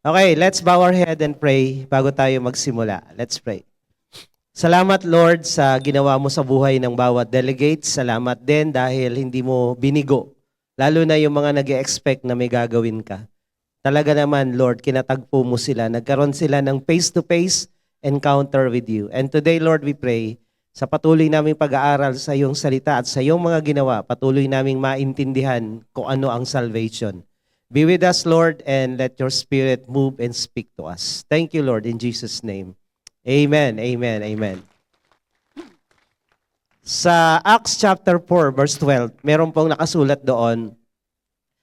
Okay, let's bow our head and pray bago tayo magsimula. Let's pray. Salamat Lord sa ginawa mo sa buhay ng bawat delegate. Salamat din dahil hindi mo binigo. Lalo na yung mga nag-expect na may gagawin ka. Talaga naman Lord, kinatagpo mo sila. Nagkaroon sila ng face-to-face encounter with you. And today Lord, we pray sa patuloy naming pag-aaral sa iyong salita at sa iyong mga ginawa, patuloy naming maintindihan kung ano ang salvation. Be with us, Lord, and let your Spirit move and speak to us. Thank you, Lord, in Jesus' name. Amen, amen, amen. Sa Acts chapter 4, verse 12, meron pong nakasulat doon,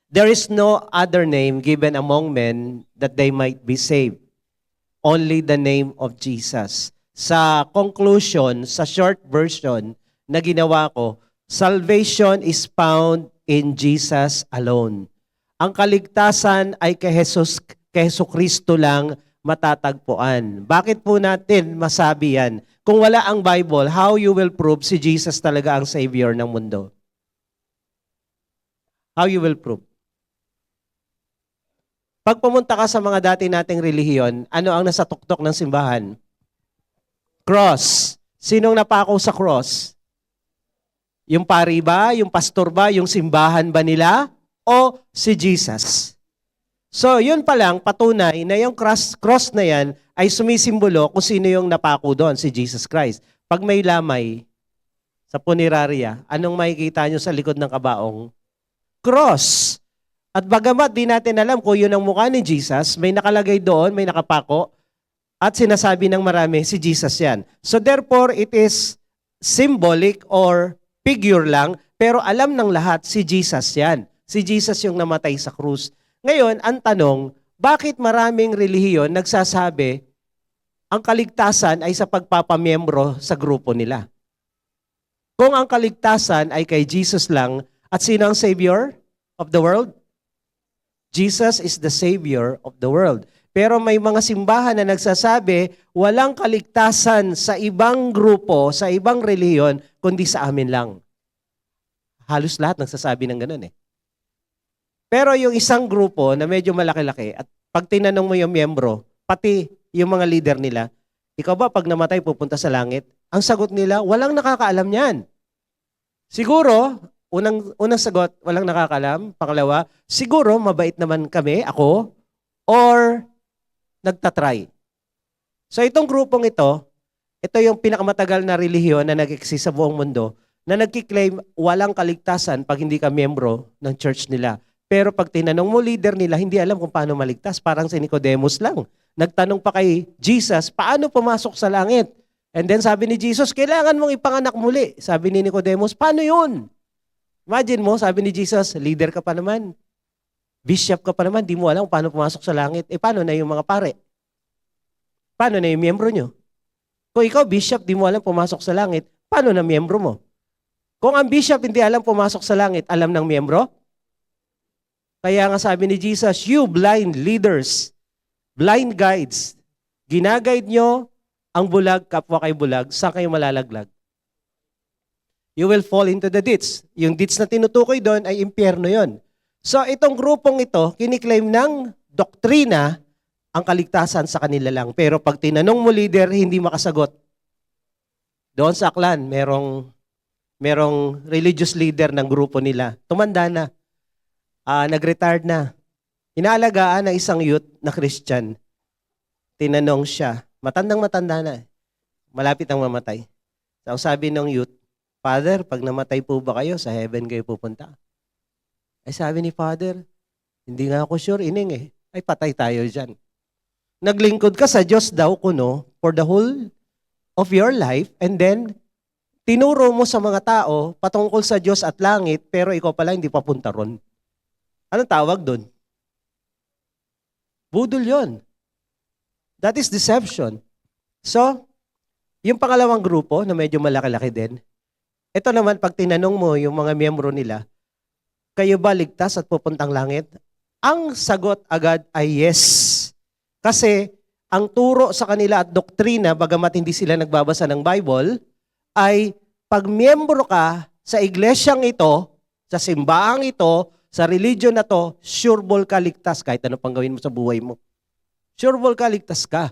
there is no other name given among men that they might be saved. Only the name of Jesus. Sa conclusion, sa short version na ginawa ko, salvation is found in Jesus alone. Ang kaligtasan ay kay Hesus Kristo lang matatagpuan. Bakit po natin masabi yan? Kung wala ang Bible, how you will prove si Jesus talaga ang Savior ng mundo? How you will prove? Pag pumunta ka sa mga dati nating relihiyon, ano ang nasa tuktok ng simbahan? Cross. Sinong napako sa cross? Yung pari ba? Yung pastor ba? Yung simbahan ba nila? O si Jesus? So, yun pa lang, patunay na yung cross na yan ay sumisimbolo kung sino yung napako doon, si Jesus Christ. Pag may lamay sa punerarya, anong makikita nyo sa likod ng kabaong? Cross. At bagamat di natin alam kung yun ang mukha ni Jesus, may nakalagay doon, may nakapako, at sinasabi ng marami, si Jesus yan. So therefore, it is symbolic or figure lang, pero alam ng lahat, si Jesus yan. Si Jesus yung namatay sa krus. Ngayon, ang tanong, bakit maraming relihiyon nagsasabi ang kaligtasan ay sa pagpapamiyembro sa grupo nila? Kung ang kaligtasan ay kay Jesus lang, at sino ang Savior of the world? Jesus is the Savior of the world. Pero may mga simbahan na nagsasabi, walang kaligtasan sa ibang grupo, sa ibang relihiyon, kundi sa amin lang. Halos lahat nagsasabi ng ganun eh. Pero yung isang grupo na medyo malaki-laki at pag tinanong mo yung miyembro, pati yung mga leader nila, ikaw ba pag namatay pupunta sa langit? Ang sagot nila, walang nakakaalam yan. Siguro, unang sagot, walang nakakaalam. Pangalawa, siguro mabait naman kami, ako, or nagtatry. So itong grupong ito yung pinakamatagal na relihiyon na nag-exist sa buong mundo na nagkiklaim walang kaligtasan pag hindi ka miyembro ng church nila. Pero pag tinanong mo leader nila, hindi alam kung paano maligtas. Parang si Nicodemus lang. Nagtanong pa kay Jesus, paano pumasok sa langit? And then sabi ni Jesus, kailangan mong ipanganak muli. Sabi ni Nicodemus, paano yun? Imagine mo, sabi ni Jesus, leader ka pa naman. Bishop ka pa naman, di mo alam kung paano pumasok sa langit. Paano na yung mga pare? Paano na yung miyembro nyo? Kung ikaw bishop, di mo alam pumasok sa langit, paano na miyembro mo? Kung ang bishop hindi alam pumasok sa langit, alam ng miyembro? Kaya nga sabi ni Jesus, you blind leaders, blind guides, ginaguide nyo ang bulag, kapwa kay bulag, saan kayo malalaglag? You will fall into the ditch. Yung ditch na tinutukoy doon ay impyerno yon. So itong grupong ito, kiniklaim ng doktrina ang kaligtasan sa kanila lang. Pero pag tinanong mo leader, hindi makasagot. Doon sa Aklan, merong religious leader ng grupo nila. Tumanda na. Nag-retired na. Inaalagaan ng isang youth na Christian. Tinanong siya, matandang-matanda na. Malapit ang mamatay. So sabi ng youth, Father, pag namatay po ba kayo, sa heaven kayo pupunta? Ay sabi ni Father, hindi nga ako sure, ining eh. Ay patay tayo dyan. Naglingkod ka sa Diyos daw kuno for the whole of your life and then tinuro mo sa mga tao patungkol sa Diyos at langit pero ikaw pala hindi papunta ron. Anong tawag doon? Budol yon. That is deception. So, yung pangalawang grupo na medyo malaki-laki din, ito naman pag tinanong mo yung mga miyembro nila, kayo ba ligtas at pupuntang langit? Ang sagot agad ay yes. Kasi ang turo sa kanila at doktrina, bagamat hindi sila nagbabasa ng Bible, ay pag miyembro ka sa iglesyang ito, sa simbahang ito, sa religion na to, sure ball ka ligtas kahit ano pang gawin mo sa buhay mo. Sureball ka, ligtas ka.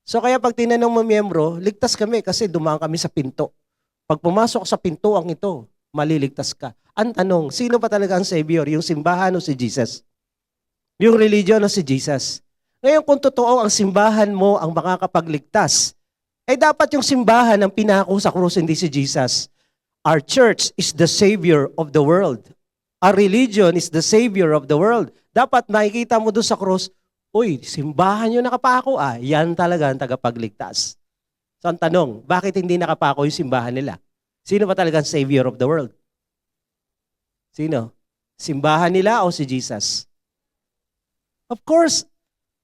So kaya pag tinanong mo miyembro, ligtas kami kasi dumaan kami sa pinto. Pag pumasok sa pintuang ito, maliligtas ka. Ang tanong, sino pa talaga ang Savior? Yung simbahan o si Jesus? Yung religion o si Jesus? Ngayon kung totoo ang simbahan mo ang makakapagligtas, dapat yung simbahan ang pinako sa krus, hindi si Jesus. Our church is the Savior of the world. Our religion is the Savior of the world. Dapat makikita mo doon sa krus, uy, simbahan yung nakapako, yan talaga ang tagapagligtas. So ang tanong, bakit hindi nakapako yung simbahan nila? Sino ba talaga ang Savior of the world? Sino? Simbahan nila o si Jesus? Of course,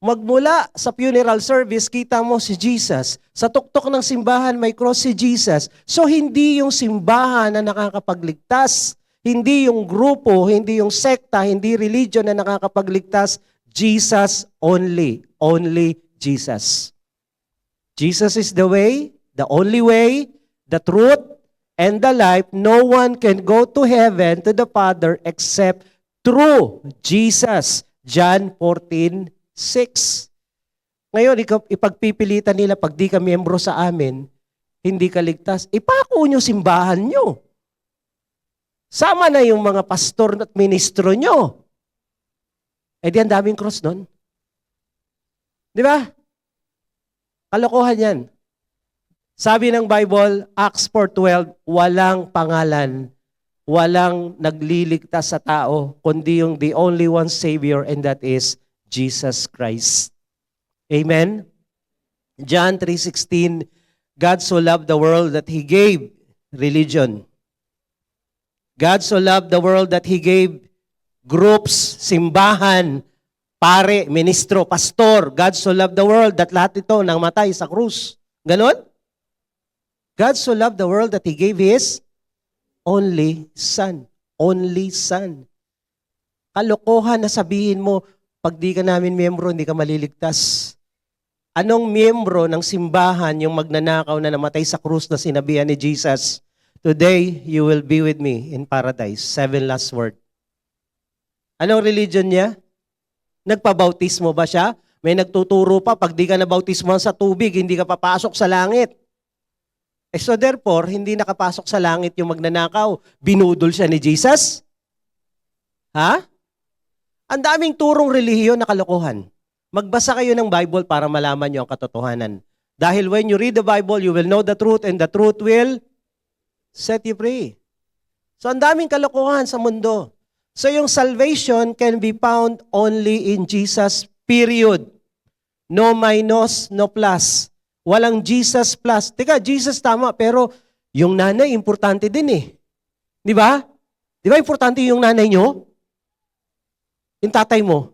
magmula sa funeral service, kita mo si Jesus. Sa tuktok ng simbahan, may cross si Jesus. So hindi yung simbahan na nakakapagligtas, hindi yung grupo, hindi yung sekta, hindi religion na nakakapagligtas. Jesus only. Only Jesus. Jesus is the way, the only way, the truth, and the life. No one can go to heaven, to the Father, except through Jesus. John 14:6. Ngayon, ipagpipilitan nila pag di ka miyembro sa amin, hindi ka ligtas. Ipako nyo simbahan nyo. Sama na yung mga pastor at ministro nyo. Di ang daming cross nun. Di ba? Kalokohan yan. Sabi ng Bible, Acts 4:12, walang pangalan, walang nagliligtas sa tao, kundi yung the only one Savior, and that is Jesus Christ. Amen? John 3:16, God so loved the world that He gave religion. God so loved the world that He gave groups, simbahan, pare, ministro, pastor. God so loved the world that lahat ito nang matay sa krus. Ganon? God so loved the world that He gave His only Son. Only Son. Kalokohan na sabihin mo, pag di ka namin miyembro, hindi ka maliligtas. Anong miyembro ng simbahan yung magnanakaw na namatay sa krus na sinabihan ni Jesus, today you will be with me in paradise. 7 last word. Anong religion niya? Nagpabautismo ba siya? May nagtuturo pa, pag di ka nabautismohan sa tubig, hindi ka papasok sa langit. So therefore, hindi nakapasok sa langit yung magnanakaw. Binudol siya ni Jesus? Ha? Ang daming turong relihiyon na kalokohan. Magbasa kayo ng Bible para malaman nyo ang katotohanan. Dahil when you read the Bible, you will know the truth and the truth will set you free. So ang daming kalokohan sa mundo. So yung salvation can be found only in Jesus, period. No minus, no plus. Walang Jesus plus. Teka, Jesus tama, pero yung nanay, importante din eh. Di ba? Di ba importante yung nanay nyo? Yung tatay mo.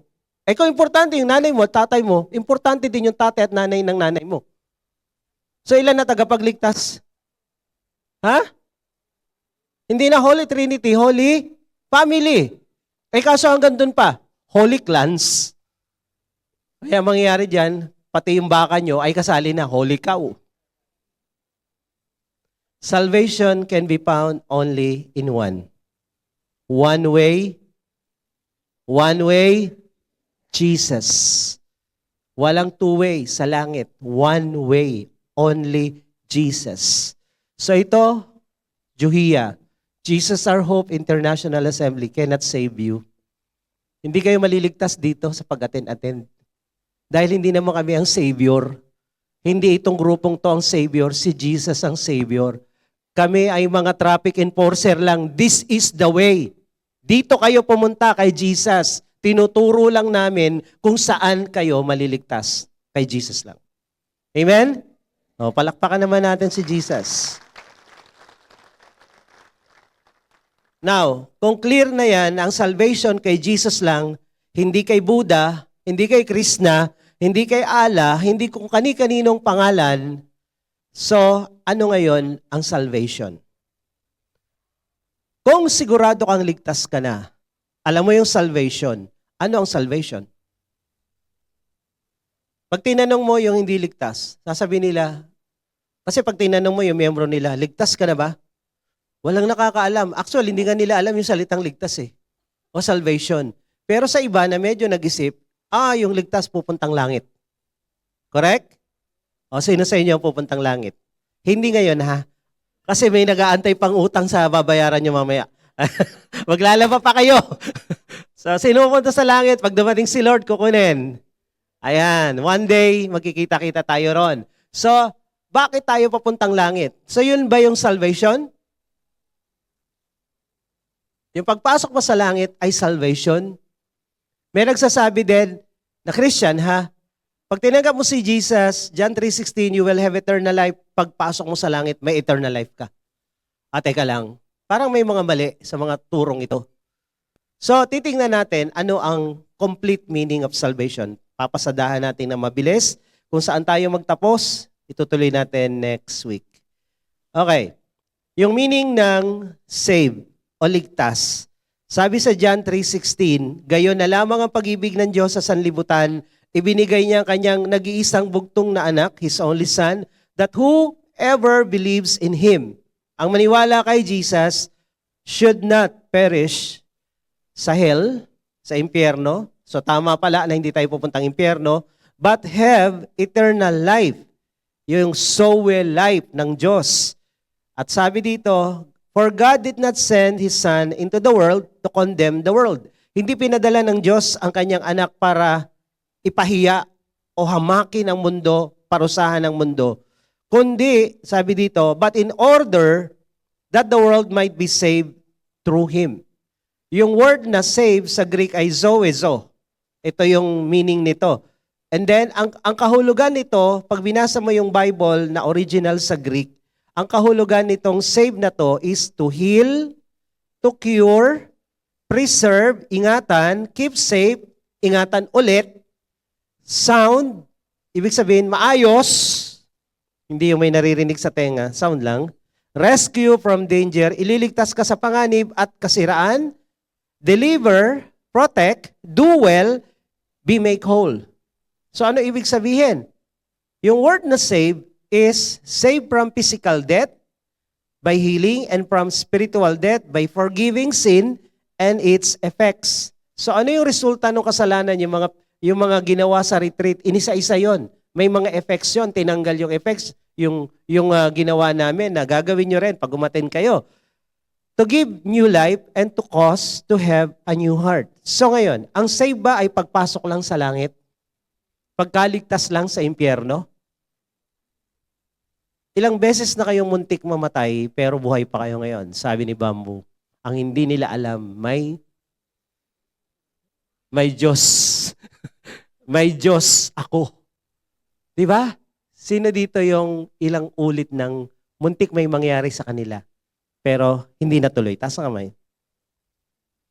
Kung importante yung nanay mo at tatay mo, importante din yung tatay at nanay ng nanay mo. So ilan na tagapagligtas? Ha? Hindi na Holy Trinity, Holy Family. Kaso hanggang dun pa, Holy Clans. Kaya mangyayari dyan, pati yung baka nyo ay kasali na Holy Cow. Salvation can be found only in one. One way, Jesus. Walang two way sa langit. One way, only Jesus. So ito, Juhia, Jesus Our Hope International Assembly cannot save you. Hindi kayo maliligtas dito sa pag-attend. Dahil hindi naman kami ang Savior. Hindi itong grupong to ang Savior, si Jesus ang Savior. Kami ay mga traffic enforcer lang. This is the way. Dito kayo pumunta kay Jesus. Tinuturo lang namin kung saan kayo maliligtas. Kay Jesus lang. Amen? Palakpakan naman natin si Jesus. Now, kung clear na yan, ang salvation kay Jesus lang, hindi kay Buddha, hindi kay Krishna, hindi kay Allah, hindi kung kani-kaninong pangalan. So, ano ngayon ang salvation? Kung sigurado kang ligtas ka na, alam mo yung salvation. Ano ang salvation? Pag tinanong mo yung hindi ligtas, sasabihin nila, kasi pag tinanong mo yung miyembro nila, ligtas ka na ba? Walang nakakaalam. Actually, hindi nga nila alam yung salitang ligtas o salvation. Pero sa iba na medyo nag-isip, yung ligtas pupuntang langit. Correct? O sino sa inyo ang pupuntang langit? Hindi ngayon ha. Kasi may nag-aantay pang utang sa babayaran nyo mamaya. Maglalaba pa kayo. So, sino pupunta sa langit? Pag dumating si Lord, kukunin. Ayan, one day, magkikita-kita tayo ron. So, bakit tayo papuntang langit? So, yun ba yung salvation? Yung pagpasok mo sa langit ay salvation. May nagsasabi din na Christian ha, pag tinanggap mo si Jesus, John 3:16, you will have eternal life. Pagpasok mo sa langit, may eternal life ka. Teka lang, parang may mga mali sa mga turong ito. So, titingnan natin ano ang complete meaning of salvation. Papasadahan natin na mabilis. Kung saan tayo magtapos, itutuloy natin next week. Okay. Yung meaning ng save o ligtas. Sabi sa John 3:16, gayon na lamang ang pag-ibig ng Diyos sa sanlibutan, ibinigay niya ang kanyang nag-iisang bugtong na anak, His only Son, that whoever believes in Him, ang maniwala kay Jesus, should not perish sa hell, sa impyerno. So tama pala na hindi tayo pupuntang impyerno, but have eternal life. Yung soul life ng Diyos. At sabi dito, for God did not send His Son into the world to condemn the world. Hindi pinadala ng Diyos ang kanyang anak para ipahiya o hamakin ang mundo, parusahan ang mundo. Kundi, sabi dito, but in order that the world might be saved through Him. Yung word na save sa Greek ay zoezo. Ito yung meaning nito. And then, ang kahulugan nito, pag binasa mo yung Bible na original sa Greek, ang kahulugan nitong save na to is to heal, to cure, preserve, ingatan, keep safe, ingatan ulit, sound, ibig sabihin maayos, hindi yung may naririnig sa tenga, sound lang, rescue from danger, ililigtas ka sa panganib at kasiraan, deliver, protect, do well, be make whole. So ano ibig sabihin? Yung word na save is save from physical death by healing and from spiritual death by forgiving sin and its effects. So ano yung resulta ng kasalanan, yung mga ginawa sa retreat? Inisa-isa yon. May mga effects yon, tinanggal yung effects, yung ginawa namin na gagawin nyo rin pag umaten kayo. To give new life and to cause to have a new heart. So ngayon, ang save ba ay pagpasok lang sa langit? Pagkaligtas lang sa impyerno? Ilang beses na kayong muntik mamatay pero buhay pa kayo ngayon? Sabi ni Bamboo, ang hindi nila alam, may Diyos. May Diyos ako. Di ba? Sino dito yung ilang ulit ng muntik may mangyari sa kanila pero hindi natuloy? Taas ang kamay.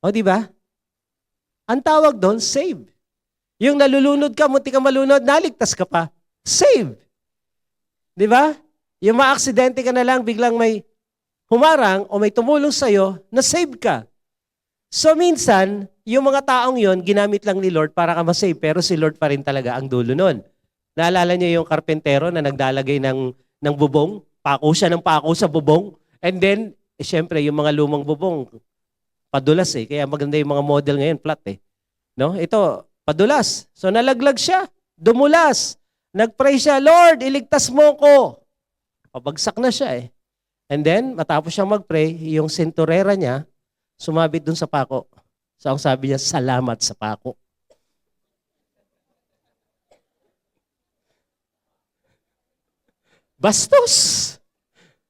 O di ba? Ang tawag doon, save. Yung nalulunod ka, muntik ka malunod, naligtas ka pa. Save. Di ba? Yung maaksidente ka na lang, biglang may humarang o may tumulong sa'yo, na-save ka. So minsan, yung mga taong yon ginamit lang ni Lord para ka ma-save, pero si Lord pa rin talaga ang dulo nun. Naalala niyo yung karpentero na nagdalagay ng bubong? Pako siya ng pako sa bubong. And then, syempre, yung mga lumang bubong, padulas eh. Kaya maganda yung mga model ngayon, flat eh. No? Ito, padulas. So nalaglag siya, dumulas. Nagpray siya, Lord, iligtas mo ko. Pabagsak na siya eh. And then, matapos siyang magpray, yung senturera niya, sumabit dun sa pako. So ang sabi niya, salamat sa pako. Bastos.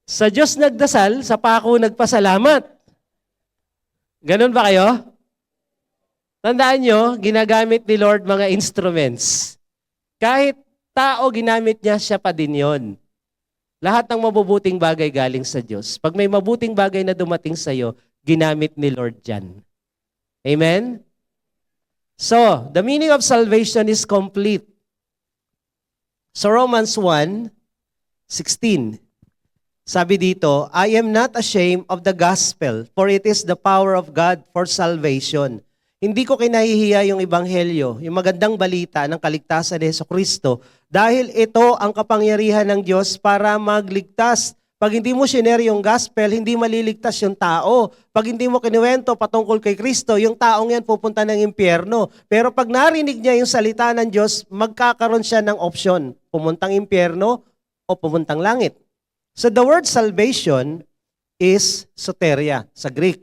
Sa Diyos nagdasal, sa pako nagpasalamat. Ganun ba kayo? Tandaan nyo, ginagamit ni Lord mga instruments. Kahit tao ginamit niya, siya pa din yon. Lahat ng mabubuting bagay galing sa Diyos. Pag may mabuting bagay na dumating sa iyo, ginamit ni Lord yan. Amen? So, the meaning of salvation is complete. So, Romans 1:16. Sabi dito, I am not ashamed of the gospel, for it is the power of God for salvation. Hindi ko kinahihiya yung ebanghelyo, yung magandang balita ng kaligtasan ni Jesucristo, dahil ito ang kapangyarihan ng Diyos para magligtas Pag hindi mo shinare yung gospel, hindi maliligtas yung tao. Pag hindi mo kinuwento patungkol kay Kristo, yung taong yan pupunta ng impyerno. Pero pag narinig niya yung salita ng Diyos, magkakaroon siya ng opsyon. Pumuntang impyerno o pumuntang langit. So the word salvation is soteria sa Greek.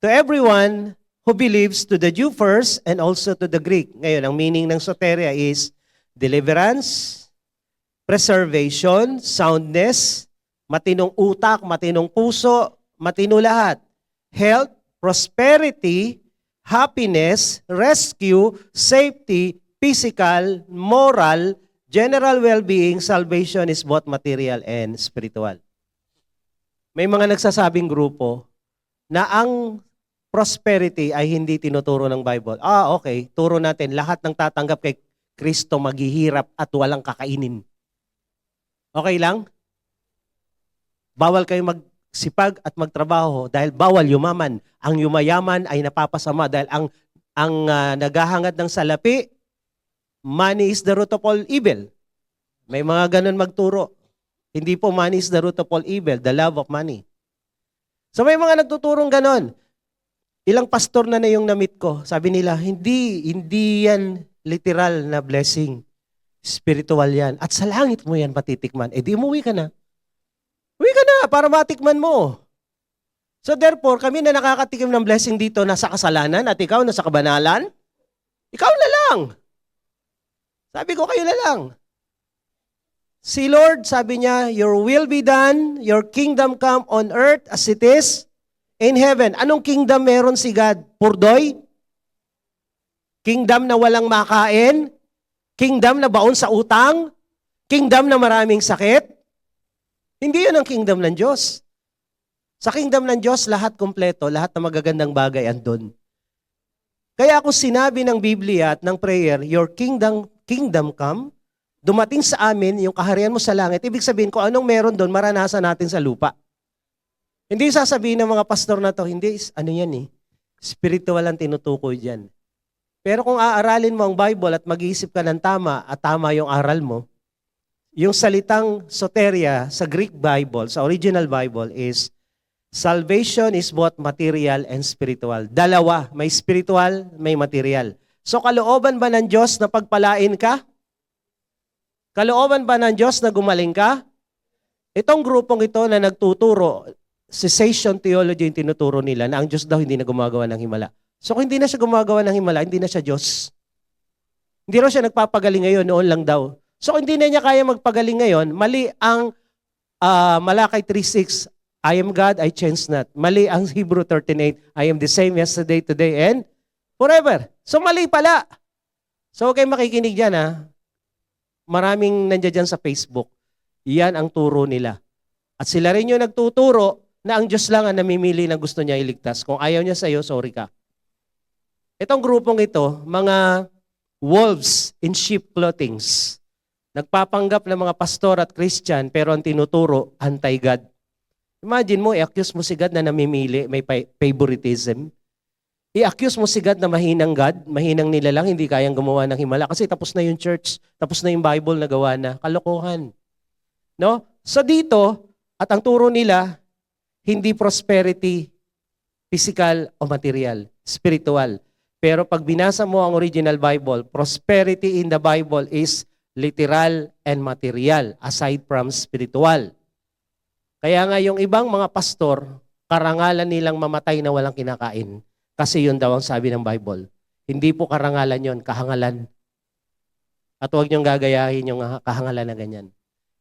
To everyone who believes, to the Jew first and also to the Greek. Ngayon, ang meaning ng soteria is deliverance, preservation, soundness, matinong utak, matinong puso, matino lahat. Health, prosperity, happiness, rescue, safety, physical, moral, general well-being. Salvation is both material and spiritual. May mga nagsasabing grupo na ang prosperity ay hindi tinuturo ng Bible. Okay, turo natin lahat ng tatanggap kay Kristo maghihirap at walang kakainin. Okay lang? Bawal kayo magsipag at magtrabaho dahil bawal yumaman. Ang yumayaman ay napapasama dahil ang naghahangad ng salapi, money is the root of all evil. May mga ganun magturo. Hindi po money is the root of all evil, the love of money. So may mga nagtuturong ganun. Ilang pastor na yung na-meet ko, sabi nila, hindi yan literal na blessing. Spiritual yan. At sa langit mo yan patitikman. Di umuwi ka na. Uwi ka na para matikman mo. So therefore, kami na nakakatikim ng blessing dito nasa kasalanan at ikaw nasa kabanalan, ikaw na lang. Sabi ko, kayo na lang. Si Lord, sabi niya, your will be done, your kingdom come on earth as it is in heaven. Anong kingdom meron si God? Purdoy? Kingdom na walang makain? Kingdom na baon sa utang? Kingdom na maraming sakit? Hindi yun ang kingdom ng Diyos. Sa kingdom ng Diyos, lahat kompleto, lahat ng magagandang bagay andun. Kaya kung sinabi ng Biblia at ng prayer, your kingdom come, dumating sa amin yung kaharian mo sa langit, ibig sabihin kung anong meron doon, maranasan natin sa lupa. Hindi sasabihin ng mga pastor na to, hindi, ano yan spiritual ang tinutukoy dyan. Pero kung aaralin mo ang Bible at mag-iisip ka ng tama at tama yung aral mo, yung salitang soteria sa Greek Bible, sa original Bible is, salvation is both material and spiritual. Dalawa, may spiritual, may material. So kalooban ba ng Diyos na pagpalain ka? Kalooban ba ng Diyos na gumaling ka? Itong grupong ito na nagtuturo, cessation theology yung tinuturo nila na ang Diyos daw hindi na gumagawa ng himala. So kung hindi na siya gumagawa ng himala, hindi na siya Diyos. Hindi raw siya nagpapagaling ngayon, noon lang daw. So kung hindi na niya kaya magpagaling ngayon, mali ang Malakay 3:6, I am God, I change not. Mali ang Hebrew 13:8, I am the same yesterday, today, and forever. So mali pala. So huwag kayong makikinig dyan Maraming nandiyan dyan sa Facebook. Yan ang turo nila. At sila rin yung nagtuturo na ang Diyos lang ang namimili na gusto niya iligtas. Kung ayaw niya sa'yo, sorry ka. Itong grupong ito, mga wolves in sheep clothings. Nagpapanggap ng mga pastor at Christian, pero ang tinuturo, anti-God. Imagine mo, i-accuse mo si God na namimili, may favoritism. I-accuse mo si God na mahinang God, mahinang nilalang, hindi kayang gumawa ng himala. Kasi tapos na yung church, tapos na yung Bible na gawa na. Kalokohan. No? So dito, at ang turo nila, hindi prosperity, physical o material, spiritual. Pero pag binasa mo ang original Bible, prosperity in the Bible is literal and material aside from spiritual. Kaya nga yung ibang mga pastor, karangalan nilang mamatay na walang kinakain. Kasi yun daw ang sabi ng Bible. Hindi po karangalan yon, kahangalan. At huwag niyong gagayahin yung kahangalan na ganyan.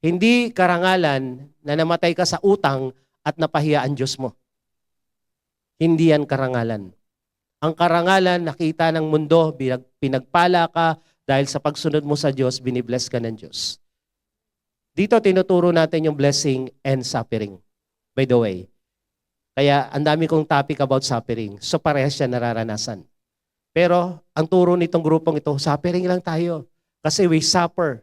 Hindi karangalan na namatay ka sa utang at napahiya ang Diyos mo. Hindi yan karangalan. Ang karangalan, nakita ng mundo, pinagpala ka, dahil sa pagsunod mo sa Diyos, binibless ka ng Diyos. Dito tinuturo natin yung blessing and suffering. By the way. Kaya ang dami kong topic about suffering. So parehas siya nararanasan. Pero ang turo nitong grupong ito, suffering lang tayo. Kasi we suffer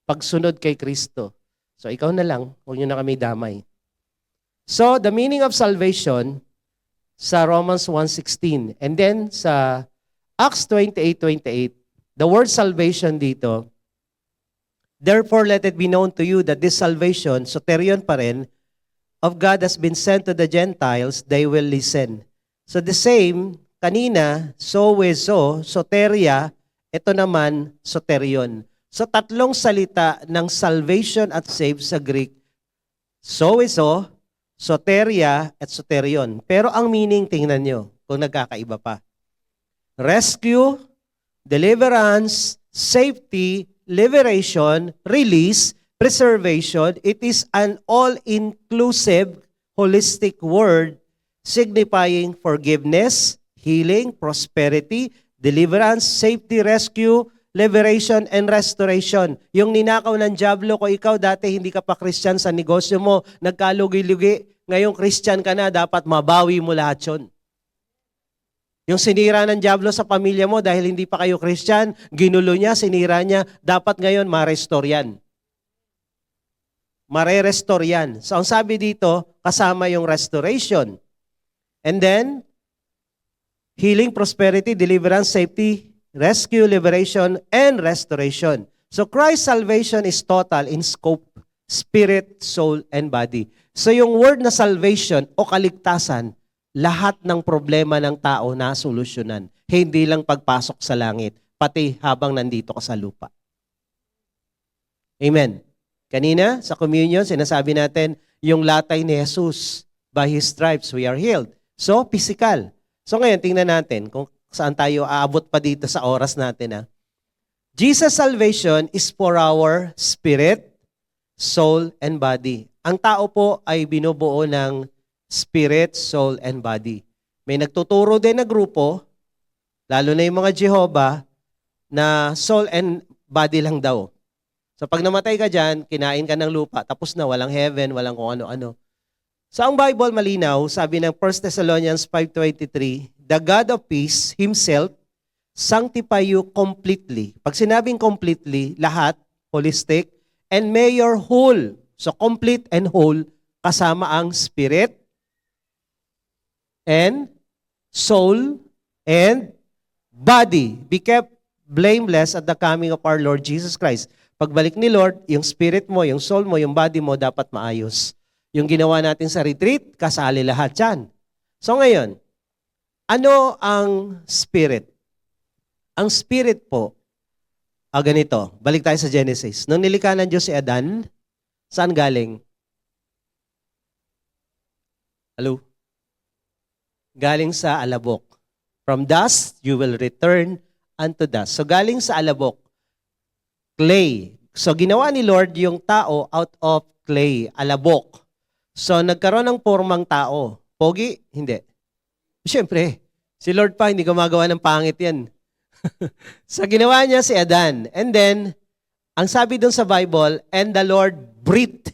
pagsunod kay Kristo. So ikaw na lang, huwag nyo na kami damay. So the meaning of salvation sa Romans 1:16 and then sa Acts 28:28, the word salvation dito Therefore, let it be known to you that this salvation, soterion pa rin, of God has been sent to the Gentiles, they will listen. So the same, kanina, sowezo, soteria, ito naman, soterion. So tatlong salita ng salvation at save sa Greek, sowezo, soteria, at soterion. Pero ang meaning, tingnan nyo, kung nagkakaiba pa. Rescue, deliverance, safety, liberation, release, preservation. It is an all-inclusive, holistic word signifying forgiveness, healing, prosperity, deliverance, safety, rescue, liberation, and restoration. Yung ninakaw ng dyablo ko, ikaw dati hindi ka pa Christian sa negosyo mo, nagkalugi-lugi, ngayong Christian ka na, dapat mabawi mo lahat yun. Yung sinira ng dyablo sa pamilya mo dahil hindi pa kayo Christian, ginulo niya, sinira niya, dapat ngayon ma-restore yan. Mare-restore yan. So ang sabi dito, kasama yung restoration. And then, healing, prosperity, deliverance, safety, rescue, liberation, and restoration. So Christ's salvation is total in scope, spirit, soul, and body. So yung word na salvation o kaligtasan, lahat ng problema ng tao na solusyonan. Hindi lang pagpasok sa langit, pati habang nandito ka sa lupa. Amen. Kanina, sa communion, sinasabi natin, yung latay ni Jesus, by His stripes we are healed. So, physical. So ngayon, tingnan natin kung saan tayo aabot pa dito sa oras natin. Jesus' salvation is for our spirit, soul, and body. Ang tao po ay binubuo ng spirit, soul, and body. May nagtuturo din na grupo, lalo na yung mga Jehovah, na soul and body lang daw. So pag namatay ka dyan, kinain ka ng lupa, tapos na, walang heaven, walang kung ano-ano. Sa ang Bible malinaw, sabi ng 1 Thessalonians 5:23, the God of peace Himself sanctify you completely. Pag sinabing completely, lahat, holistic, and may your whole, so complete and whole, kasama ang spirit, and soul, and body be kept blameless at the coming of our Lord Jesus Christ. Pagbalik ni Lord, yung spirit mo, yung soul mo, yung body mo dapat maayos. Yung ginawa natin sa retreat, kasali lahat yan. So ngayon, ano ang spirit? Ang spirit po, ganito, balik tayo sa Genesis. Nung nilikha ng Diyos si Adan, saan galing? Hello? Galing sa alabok. From dust, you will return unto dust. So galing sa alabok. Clay. So ginawa ni Lord yung tao out of clay, alabok. So nagkaroon ng formang tao. Pogi? Hindi. Siyempre, si Lord pa, hindi gumagawa ng pangit yan. So ginawa niya si Adan. And then, ang sabi doon sa Bible, and the Lord breathed.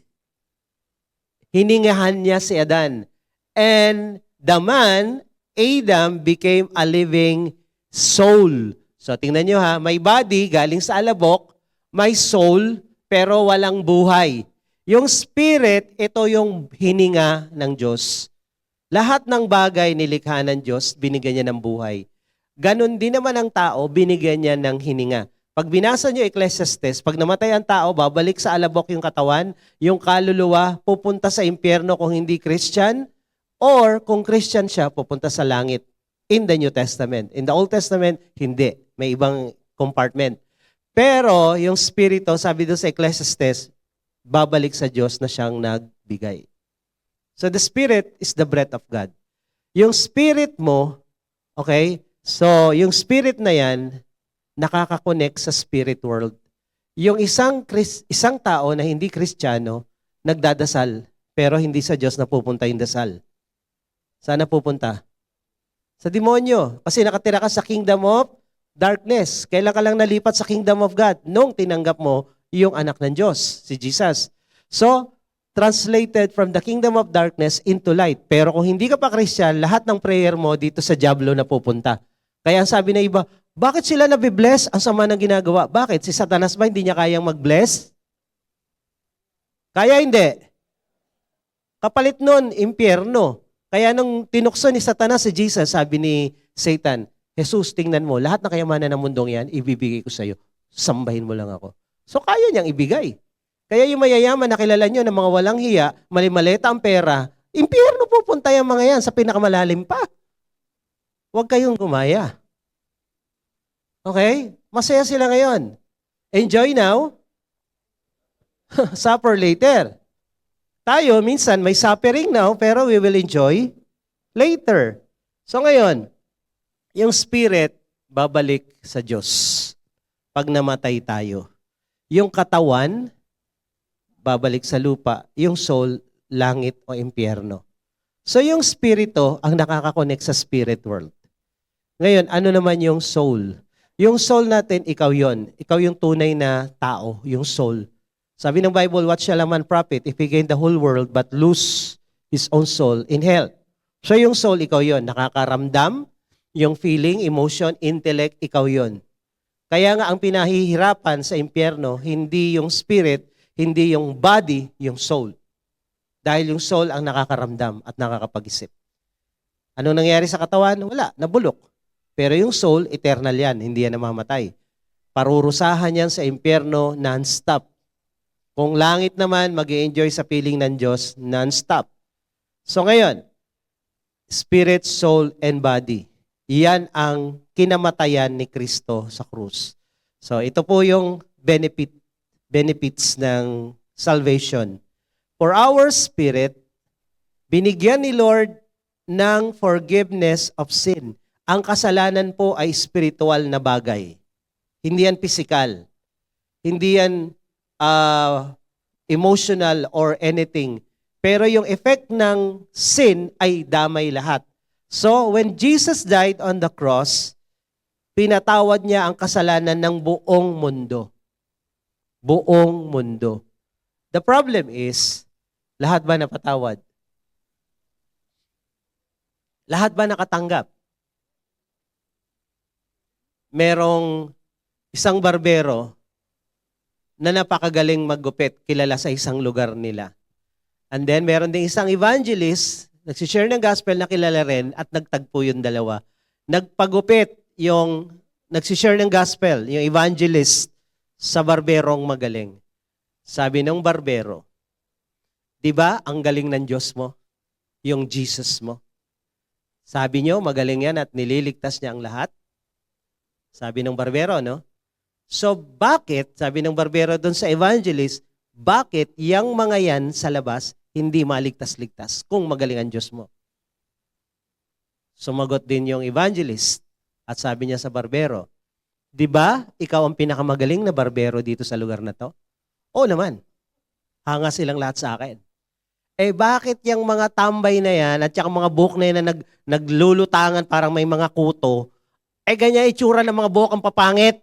Hiningahan niya si Adan. And the man, Adam, became a living soul. So tingnan nyo ha, may body galing sa alabok, may soul, pero walang buhay. Yung spirit, ito yung hininga ng Diyos. Lahat ng bagay nilikha ng Diyos, binigyan niya ng buhay. Ganon din naman ang tao, binigyan niya ng hininga. Pag binasa niyo Ecclesiastes, pag namatay ang tao, babalik sa alabok yung katawan, yung kaluluwa, pupunta sa impyerno kung hindi Christian, or kung Christian siya, pupunta sa langit. In the New Testament. In the Old Testament, hindi. May ibang compartment. Pero yung spirito, sabi doon sa Ecclesiastes, babalik sa Diyos na siyang nagbigay. So the spirit is the breath of God. Yung spirit mo, okay, so yung spirit na yan, nakakakonect sa spirit world. Yung isang tao na hindi Kristiyano, nagdadasal, pero hindi sa Diyos napupunta yung dasal. Saan napupunta? Sa demonyo. Kasi nakatira ka sa kingdom of darkness. Kailan ka lang nalipat sa kingdom of God? Nung tinanggap mo yung anak ng Diyos, si Jesus. So, translated from the kingdom of darkness into light. Pero kung hindi ka pa Christian, lahat ng prayer mo dito sa diablo na pupunta. Kaya ang sabi na iba, bakit sila nabibless? Ang sama ng ginagawa. Bakit? Si Satanas ba hindi niya kayang mag-bless? Kaya hindi. Kapalit nun, impyerno. Kaya nung tinukso ni Satanas si Jesus, sabi ni Satan, Jesus, tingnan mo, lahat ng kayamanan ng mundong yan, ibibigay ko sa iyo. Sambahin mo lang ako. So kaya niyang ibigay. Kaya yung mayayaman na kilala nyo ng mga walang hiya, malimaleta ang pera, impyerno pupunta yung mga yan sa pinakamalalim pa. Huwag kayong gumaya. Okay? Masaya sila ngayon. Enjoy now, suffer later. Tayo, minsan may suffering now, pero we will enjoy later. So ngayon, yung spirit, babalik sa Diyos pag namatay tayo. Yung katawan, babalik sa lupa. Yung soul, langit o impyerno. So yung spirito, ang nakakakonect sa spirit world. Ngayon, ano naman yung soul? Yung soul natin, ikaw yon. Ikaw yung tunay na tao, yung soul. Sabi ng Bible, what shall a man profit if he gain the whole world but lose his own soul in hell? So yung soul, ikaw yon. Nakakaramdam, yung feeling, emotion, intellect, ikaw yon. Kaya nga ang pinahihirapan sa impyerno, hindi yung spirit, hindi yung body, yung soul. Dahil yung soul ang nakakaramdam at nakakapag-isip. Ano nangyari sa katawan? Wala, nabulok. Pero yung soul, eternal yan, hindi yan namamatay. Parurusahan yan sa impyerno non-stop. Kung langit naman, mag-i-enjoy sa piling ng Diyos non-stop. So ngayon, spirit, soul, and body. Iyan ang kinamatayan ni Kristo sa krus. So ito po yung benefits ng salvation. For our spirit, binigyan ni Lord ng forgiveness of sin. Ang kasalanan po ay spiritual na bagay. Hindi yan physical. Hindi yan emotional or anything. Pero yung effect ng sin ay damay lahat. So, when Jesus died on the cross, pinatawad niya ang kasalanan ng buong mundo. Buong mundo. The problem is, lahat ba napatawad? Lahat ba nakatanggap? Merong isang barbero na napakagaling maggupit, kilala sa isang lugar nila. And then, meron ding isang evangelist, nagsishare ng gospel na kilala rin, at nagtagpo yung dalawa. Nagpagupit yung nagsishare ng gospel, yung evangelist, sa barberong magaling. Sabi ng barbero, di ba ang galing ng Diyos mo? Yung Jesus mo. Sabi niyo, magaling yan at nililigtas niya ang lahat? Sabi ng barbero, no? So bakit, sabi ng barbero doon sa evangelist, bakit yung mga yan sa labas hindi maligtas-ligtas kung magaling ang Diyos mo? Sumagot din yung evangelist at sabi niya sa barbero, di ba ikaw ang pinakamagaling na barbero dito sa lugar na to? Oo naman. Hanga silang lahat sa akin. Eh bakit yung mga tambay na yan at yung mga buhok na yan na naglulutangan parang may mga kuto, eh ganyan itsura ng mga buhok ang papangit?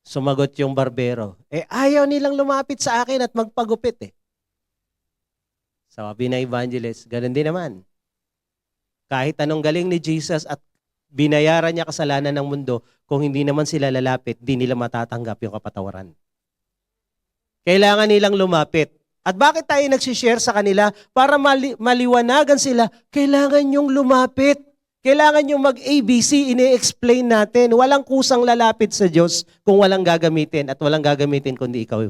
Sumagot yung barbero, eh ayaw nilang lumapit sa akin at magpagupit eh. Sabi na evangelist, ganun din naman. Kahit anong galing ni Jesus at binayaran niya kasalanan ng mundo, kung hindi naman sila lalapit, di nila matatanggap yung kapatawaran. Kailangan nilang lumapit. At bakit tayo nagsishare sa kanila? Para maliwanagan sila, kailangan yung lumapit. Kailangan yung mag-ABC, ini-explain natin. Walang kusang lalapit sa Diyos kung walang gagamitin at walang gagamitin kundi ikaw.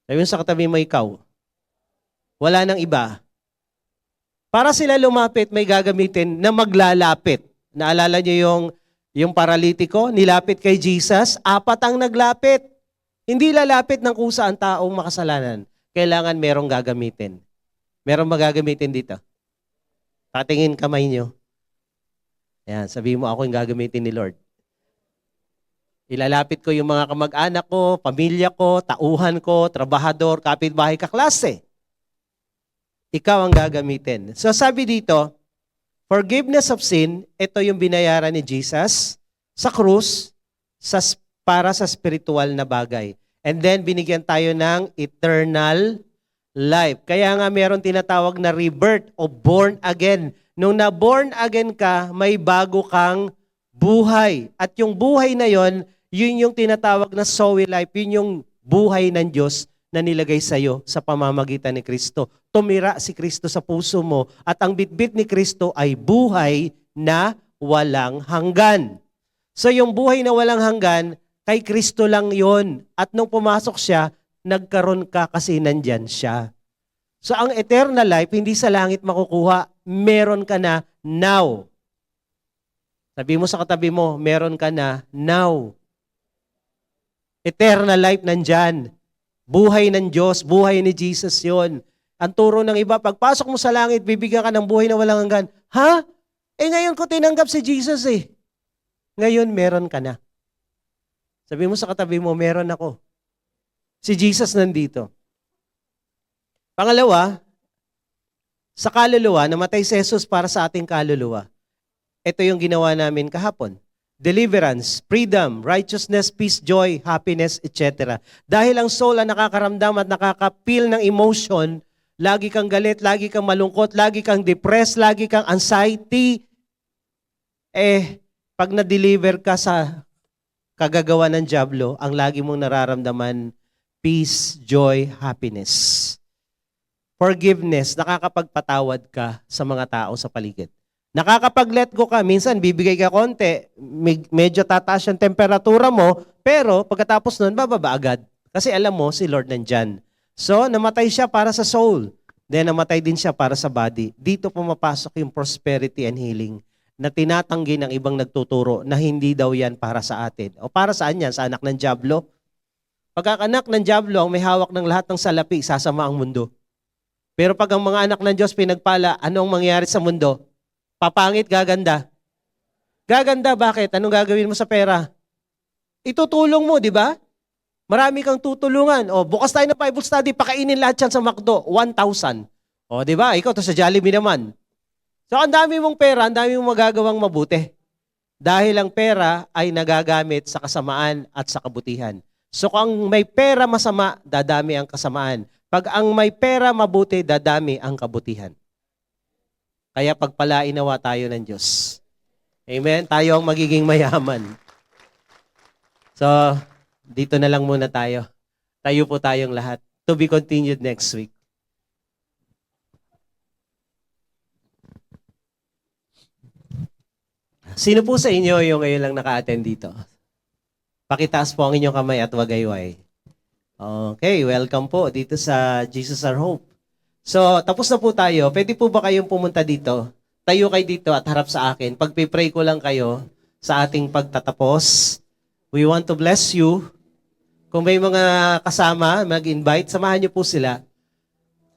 Sabi mo sa katabi mo, ikaw. Wala nang iba. Para sila lumapit, may gagamitin na maglalapit. Naalala niyo yung paralitiko, nilapit kay Jesus, 4 ang naglapit. Hindi lalapit ng kusa ang taong makasalanan. Kailangan merong gagamitin. Merong magagamitin dito. Patingin kamay nyo. Ayan, sabihin mo ako yung gagamitin ni Lord. Ilalapit ko yung mga kamag-anak ko, pamilya ko, tauhan ko, trabahador, kapitbahay, kaklase. Ikaw ang gagamitin. So sabi dito, forgiveness of sin, ito yung binayaran ni Jesus sa krus para sa spiritual na bagay. And then binigyan tayo ng eternal life. Kaya nga meron tinatawag na rebirth o born again. Nung na-born again ka, may bago kang buhay. At yung buhay na yon, yun yung tinatawag na Zoe life. Yun yung buhay ng Diyos na nilagay sa iyo sa pamamagitan ni Kristo. Tumira si Kristo sa puso mo at ang bitbit ni Kristo ay buhay na walang hanggan. So yung buhay na walang hanggan, Kay Kristo lang yon. At nung pumasok siya, nagkaroon ka kasi nandyan siya. So ang eternal life, hindi sa langit makukuha. Meron ka na now. Sabi mo sa katabi mo, meron ka na now. Eternal life nandyan. Buhay ng Diyos, buhay ni Jesus yon. Ang turo ng iba, pagpasok mo sa langit, bibigyan ka ng buhay na walang hanggan. Ha? Ngayon ko tinanggap si Jesus eh. Ngayon meron ka na. Sabi mo sa katabi mo, meron ako. Si Jesus nandito. Pangalawa, sa kaluluwa, namatay si Jesus para sa ating kaluluwa. Ito yung ginawa namin kahapon. Deliverance, freedom, righteousness, peace, joy, happiness, etc. Dahil ang soul ang nakakaramdam at nakaka-feel ng emotion, lagi kang galit, lagi kang malungkot, lagi kang depressed, lagi kang anxiety, pag na-deliver ka sa kagagawa ng dyablo, ang lagi mong nararamdaman, peace, joy, happiness. Forgiveness, nakakapagpatawad ka sa mga tao sa paligid. Nakakapag-let go ka, minsan bibigay ka konti, medyo tataas yung temperatura mo, pero pagkatapos nun, bababa agad. Kasi alam mo, si Lord nandyan. So, namatay siya para sa soul. Then, namatay din siya para sa body. Dito pumapasok yung prosperity and healing na tinatanggi ng ibang nagtuturo na hindi daw yan para sa atin. O para saan yan? Sa anak ng dyablo? Pagka anak ng dyablo, ang may hawak ng lahat ng salapi, sasama ang mundo. Pero pag ang mga anak ng Diyos pinagpala, ano ang mangyayari sa mundo? Papangit, gaganda. Gaganda, bakit? Anong gagawin mo sa pera? Itutulong mo, di ba? Marami kang tutulungan. O, bukas tayo ng Bible study, pakainin lahat yan sa McDo, 1,000. O, di ba? Ikaw to sa Jollibee naman. So, ang dami mong pera, ang dami mong magagawang mabuti. Dahil ang pera ay nagagamit sa kasamaan at sa kabutihan. So, kung may pera masama, dadami ang kasamaan. Pag ang may pera mabuti, dadami ang kabutihan. Kaya pagpalain nawa tayo ng Diyos. Amen? Tayo ang magiging mayaman. So, dito na lang muna tayo. Tayo po tayong lahat. To be continued next week. Sino po sa inyo yung ngayon lang naka-attend dito? Pakitaas po ang inyong kamay at wagayway. Okay, welcome po dito sa Jesus Our Hope. So, tapos na po tayo. Pwede po ba kayong pumunta dito? Tayo kayo dito at harap sa akin. Pagpipray ko lang kayo sa ating pagtatapos. We want to bless you. Kung may mga kasama, mag-invite, samahan niyo po sila.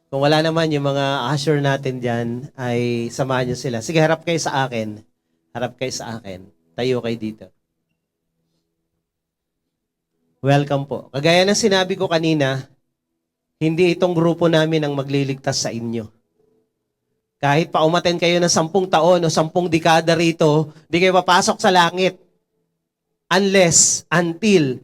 Kung wala naman yung mga usher natin dyan, ay samahan niyo sila. Sige, harap kayo sa akin. Harap kayo sa akin. Tayo kayo dito. Welcome po. Kagaya ng sinabi ko kanina, hindi itong grupo namin ang magliligtas sa inyo. Kahit pa umaten kayo ng 10 taon o 10 dekada rito, di kayo papasok sa langit. Until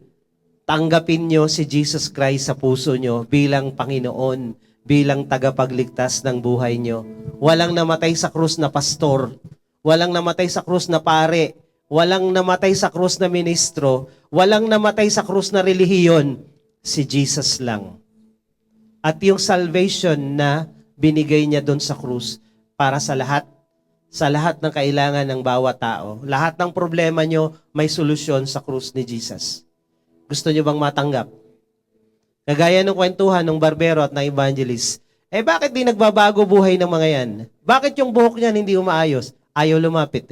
tanggapin nyo si Jesus Christ sa puso nyo bilang Panginoon, bilang tagapagligtas ng buhay nyo. Walang namatay sa krus na pastor. Walang namatay sa krus na pare, walang namatay sa krus na ministro, walang namatay sa krus na relihiyon, si Jesus lang. At yung salvation na binigay niya doon sa krus para sa lahat ng kailangan ng bawat tao. Lahat ng problema nyo, may solusyon sa krus ni Jesus. Gusto nyo bang matanggap? Kagaya ng kwentuhan ng barbero at ng evangelist, bakit di nagbabago buhay ng mga yan? Bakit yung buhok niyan hindi umaayos? Ayaw lumapit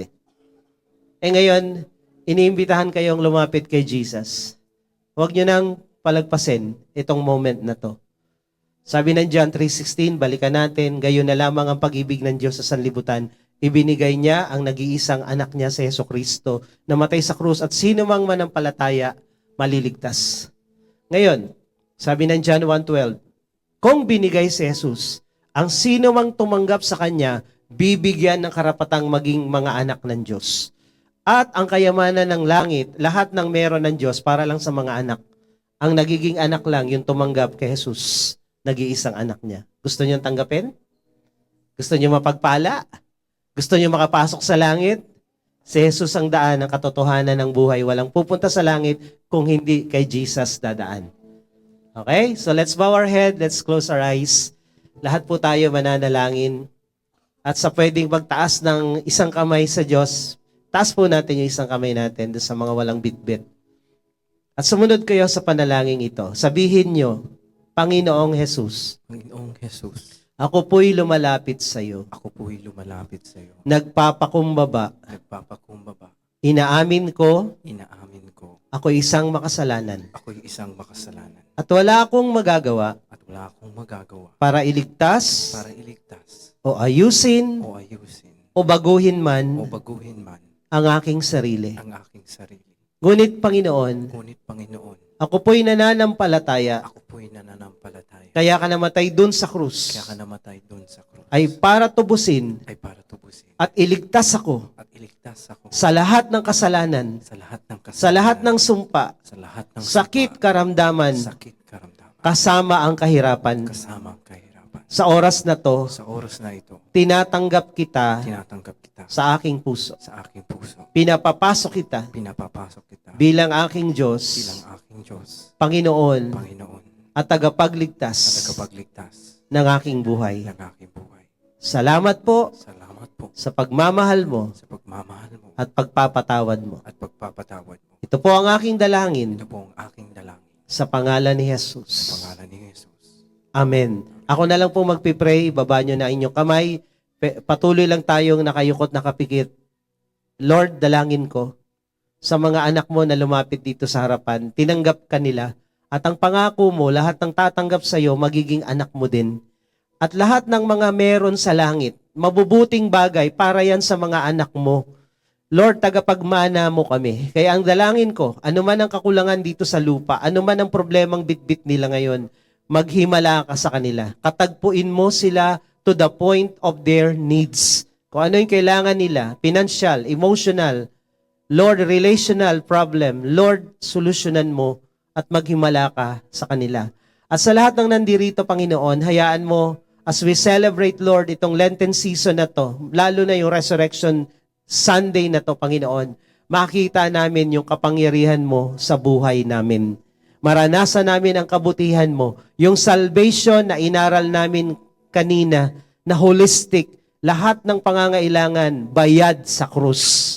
ngayon, iniimbitahan kayong lumapit kay Jesus. Huwag nyo nang palagpasin itong moment na to. Sabi ng John 3:16, balikan natin, gayon na lamang ang pag-ibig ng Diyos sa sanlibutan. Ibinigay niya ang nag-iisang anak niya sa Jesucristo, namatay sa krus at sino mang manampalataya, maliligtas. Ngayon, sabi ng John 1:12, kung binigay si Jesus, ang sino mang tumanggap sa Kanya, bibigyan ng karapatang maging mga anak ng Diyos. At ang kayamanan ng langit, lahat ng meron ng Diyos para lang sa mga anak. Ang nagiging anak lang yung tumanggap kay Jesus, nag-iisang anak niya. Gusto niyo tanggapin? Gusto niyo mapagpala? Gusto niyo makapasok sa langit? Si Jesus ang daan ng katotohanan ng buhay. Walang pupunta sa langit kung hindi kay Jesus dadaan. Okay? So let's bow our head, let's close our eyes. Lahat po tayo mananalangin. At sa pwedeng magtaas ng isang kamay sa Diyos, taas po natin yung isang kamay natin doon sa mga walang bitbit. At sumunod kayo sa panalangin ito. Sabihin nyo, Panginoong Jesus, Panginoong Jesus, ako po'y lumalapit sa iyo. ako po'y lumalapit sa iyo. Nagpapakumbaba. Nagpapakumbaba. Inaamin ko, Inaamin ko, ako'y isang makasalanan. ako'y isang makasalanan. At wala akong magagawa At wala akong magagawa para iligtas para iligtas o ayusin o ayusin o baguhin o man baguhin man ang aking sarili. ang aking sarili. Ngunit Panginoon, Ngunit Panginoon, ako po'y nananampalataya, ako po'y nananampalataya. kaya ka namatay dun sa krus, Kaya ka namatay doon sa krus ay para tubusin ay para tubusin at iligtas ako at iligtas ako sa lahat ng kasalanan, sa lahat ng kasalanan, sa lahat ng sumpa, sa lahat ng sakit, sumpa, karamdaman, sakit, karamdaman, kasama ang kahirapan. kasama ang kahirapan. Sa oras na to, Sa oras na ito, tinatanggap kita tinatanggap kita sa aking puso. sa aking puso. Pinapapasok kita Pinapapasok kita bilang aking bilang Diyos, aking Diyos, Panginoon, Panginoon, at at tagapagligtas tagapagligtas ng aking buhay. ng aking buhay. Salamat po Salamat po sa pagmamahal mo sa pagmamahal mo at pagpapatawad mo. at pagpapatawad mo. Ito po ang aking dalangin Ito po ang aking dalangin sa pangalan ni sa Jesus. pangalan ni Jesus. Amen. Ako na lang po magpipray, baba nyo na inyong kamay. Patuloy lang tayong nakayukot, nakapikit. Lord, dalangin ko sa mga anak mo na lumapit dito sa harapan, tinanggap ka nila. At ang pangako mo, lahat ng tatanggap sa iyo, magiging anak mo din. At lahat ng mga meron sa langit, mabubuting bagay para yan sa mga anak mo. Lord, tagapagmana mo kami. Kaya ang dalangin ko, anuman ang kakulangan dito sa lupa, anuman ang problemang bitbit nila ngayon, maghimala ka sa kanila. Katagpuin mo sila to the point of their needs. Kung ano yung kailangan nila, financial, emotional, Lord, relational problem, Lord, solusyonan mo at maghimala ka sa kanila. At sa lahat ng nandirito, Panginoon, hayaan mo, as we celebrate, Lord, itong Lenten season na to, lalo na yung Resurrection Sunday na to, Panginoon, makita namin yung kapangyarihan mo sa buhay namin. Maranasan namin ang kabutihan mo. Yung salvation na inaral namin kanina, na holistic, lahat ng pangangailangan, bayad sa krus.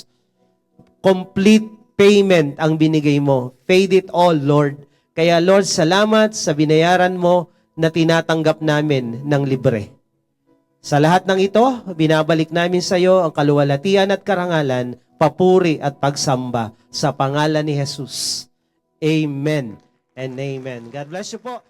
Complete payment ang binigay mo. Paid it all, Lord. Kaya Lord, salamat sa binayaran mo na tinatanggap namin ng libre. Sa lahat ng ito, binabalik namin sa iyo ang kaluwalhatian at karangalan, papuri at pagsamba sa pangalan ni Jesus. Amen and amen. God bless you po.